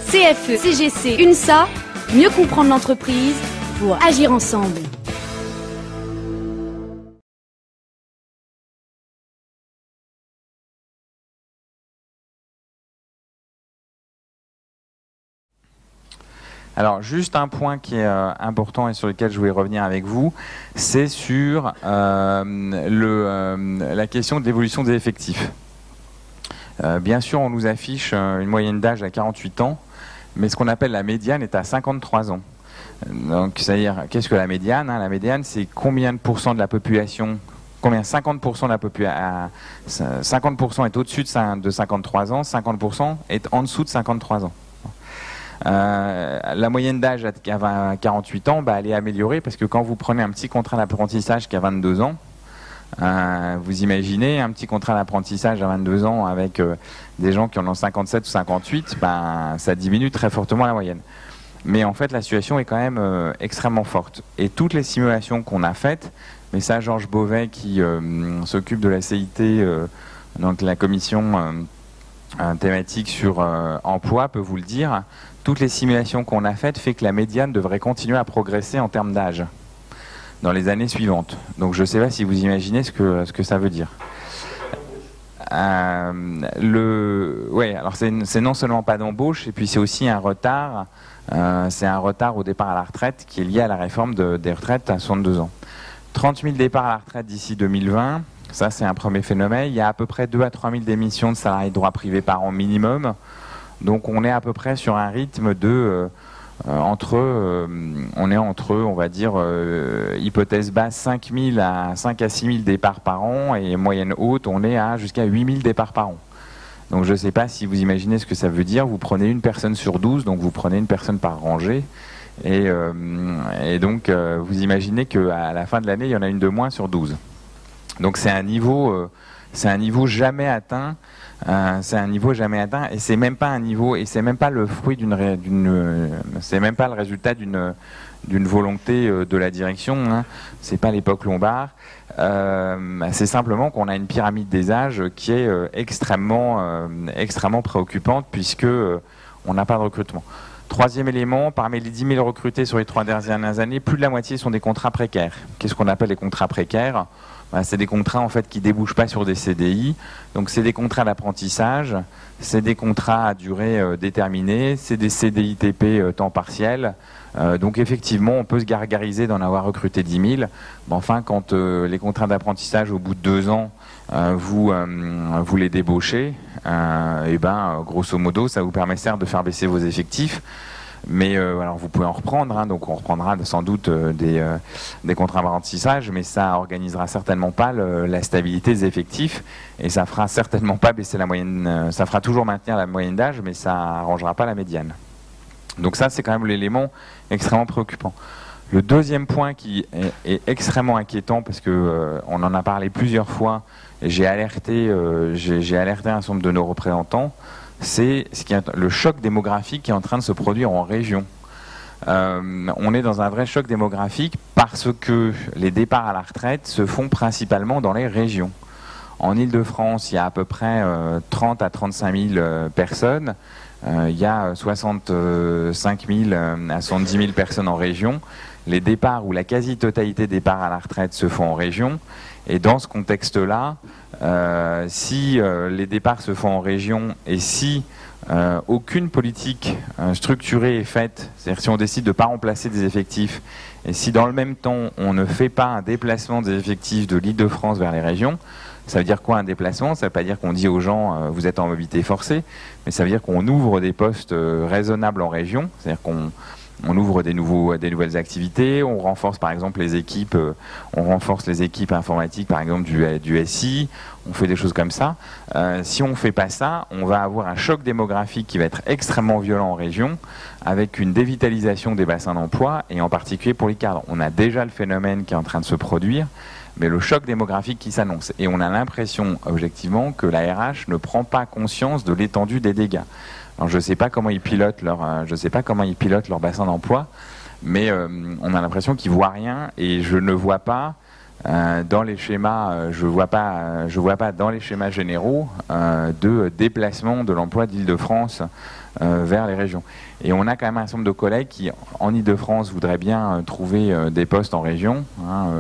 CFE, CGC, UNSA, mieux comprendre l'entreprise pour agir ensemble. Alors, juste un point qui est important et sur lequel je voulais revenir avec vous, c'est sur la question de l'évolution des effectifs. Bien sûr, on nous affiche une moyenne d'âge à 48 ans, mais ce qu'on appelle la médiane est à 53 ans. Donc, c'est-à-dire, qu'est-ce que la médiane, hein? La médiane, c'est combien de pourcents de la population, combien 50% de la population, 50% est au-dessus de 53 ans, 50% est en dessous de 53 ans. La moyenne d'âge à 48 ans, elle est améliorée parce que quand vous prenez un petit contrat d'apprentissage qui a 22 ans, vous imaginez un petit contrat d'apprentissage à 22 ans avec des gens qui en ont 57 ou 58, ça diminue très fortement la moyenne. Mais en fait, la situation est quand même extrêmement forte. Et toutes les simulations qu'on a faites, mais ça, Georges Beauvais qui s'occupe de la CIT, donc la commission thématique sur emploi, peut vous le dire, toutes les simulations qu'on a faites fait que la médiane devrait continuer à progresser en termes d'âge dans les années suivantes. Donc je ne sais pas si vous imaginez ce que ça veut dire. Alors c'est non seulement pas d'embauche, et puis c'est aussi un retard. C'est un retard au départ à la retraite qui est lié à la réforme des retraites à 62 ans. 30 000 départs à la retraite d'ici 2020, ça c'est un premier phénomène. Il y a à peu près 2 à 3 000 démissions de salariés de droit privé par an minimum. Donc on est à peu près sur un rythme de on va dire, hypothèse basse, 5 à 6 000 départs par an, et moyenne haute, on est à jusqu'à 8 000 départs par an. Donc je ne sais pas si vous imaginez ce que ça veut dire. Vous prenez une personne sur 12, donc vous prenez une personne par rangée, et donc vous imaginez qu'à la fin de l'année, il y en a une de moins sur 12. Donc c'est un niveau jamais atteint. C'est un niveau jamais atteint, et c'est même pas un niveau, et c'est même pas le fruit c'est même pas le résultat d'une volonté de la direction, hein. C'est pas l'époque Lombard. C'est simplement qu'on a une pyramide des âges qui est extrêmement préoccupante, puisque on n'a pas de recrutement. Troisième élément, parmi les 10 000 recrutés sur les 3 dernières années, plus de la moitié sont des contrats précaires. Qu'est-ce qu'on appelle les contrats précaires ? C'est des contrats en fait qui débouchent pas sur des CDI, donc c'est des contrats d'apprentissage, c'est des contrats à durée déterminée, c'est des CDI TP temps partiel. Donc effectivement, on peut se gargariser d'en avoir recruté 10 000. Mais enfin, quand les contrats d'apprentissage au bout de 2 ans, vous les débauchez, grosso modo, ça vous permet certes de faire baisser vos effectifs. Mais alors vous pouvez en reprendre, hein, donc on reprendra sans doute des contrats d'apprentissage, mais ça organisera certainement pas la stabilité des effectifs, et ça fera certainement pas baisser la moyenne, ça fera toujours maintenir la moyenne d'âge, mais ça arrangera pas la médiane. Donc ça, c'est quand même l'élément extrêmement préoccupant. Le deuxième point qui est extrêmement inquiétant, parce que on en a parlé plusieurs fois, et j'ai alerté un certain nombre de nos représentants, c'est le choc démographique qui est en train de se produire en région. On est dans un vrai choc démographique parce que les départs à la retraite se font principalement dans les régions. En Île-de-France, il y a à peu près 30 à 35 000 personnes. Il y a 65 000 à 70 000 personnes en région. Les départs ou la quasi-totalité des départs à la retraite se font en région. Et dans ce contexte-là, si les départs se font en région et si aucune politique structurée est faite, c'est-à-dire si on décide de ne pas remplacer des effectifs, et si dans le même temps on ne fait pas un déplacement des effectifs de l'Île-de-France vers les régions, ça veut dire quoi un déplacement? Ça ne veut pas dire qu'on dit aux gens vous êtes en mobilité forcée, mais ça veut dire qu'on ouvre des postes raisonnables en région, c'est-à-dire qu'on ouvre des nouvelles activités, on renforce par exemple les équipes, informatiques par exemple du SI, on fait des choses comme ça. Si on ne fait pas ça, on va avoir un choc démographique qui va être extrêmement violent en région, avec une dévitalisation des bassins d'emploi, et en particulier pour les cadres. On a déjà le phénomène qui est en train de se produire, mais le choc démographique qui s'annonce. Et on a l'impression, objectivement, que la RH ne prend pas conscience de l'étendue des dégâts. Alors, je ne sais pas comment ils pilotent leur bassin d'emploi, mais on a l'impression qu'ils ne voient rien, et je ne vois pas Dans les schémas, je vois pas dans les schémas généraux de déplacement de l'emploi d'Île-de-France vers les régions. Et on a quand même un certain nombre de collègues qui, en Île-de-France, voudraient bien trouver des postes en région.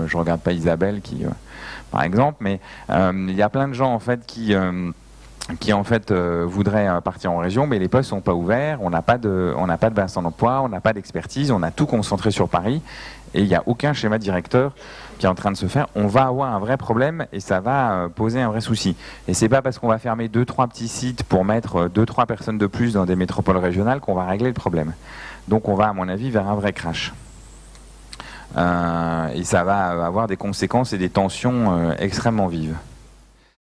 Je regarde pas Isabelle par exemple, mais il y a plein de gens en fait qui en fait voudraient partir en région, mais les postes sont pas ouverts, on n'a pas de bassin d'emploi, on n'a pas d'expertise, on a tout concentré sur Paris, et il n'y a aucun schéma directeur qui est en train de se faire. On va avoir un vrai problème et ça va poser un vrai souci. Et c'est pas parce qu'on va fermer 2-3 petits sites pour mettre 2-3 personnes de plus dans des métropoles régionales qu'on va régler le problème. Donc on va, à mon avis, vers un vrai crash. Et ça va avoir des conséquences et des tensions extrêmement vives.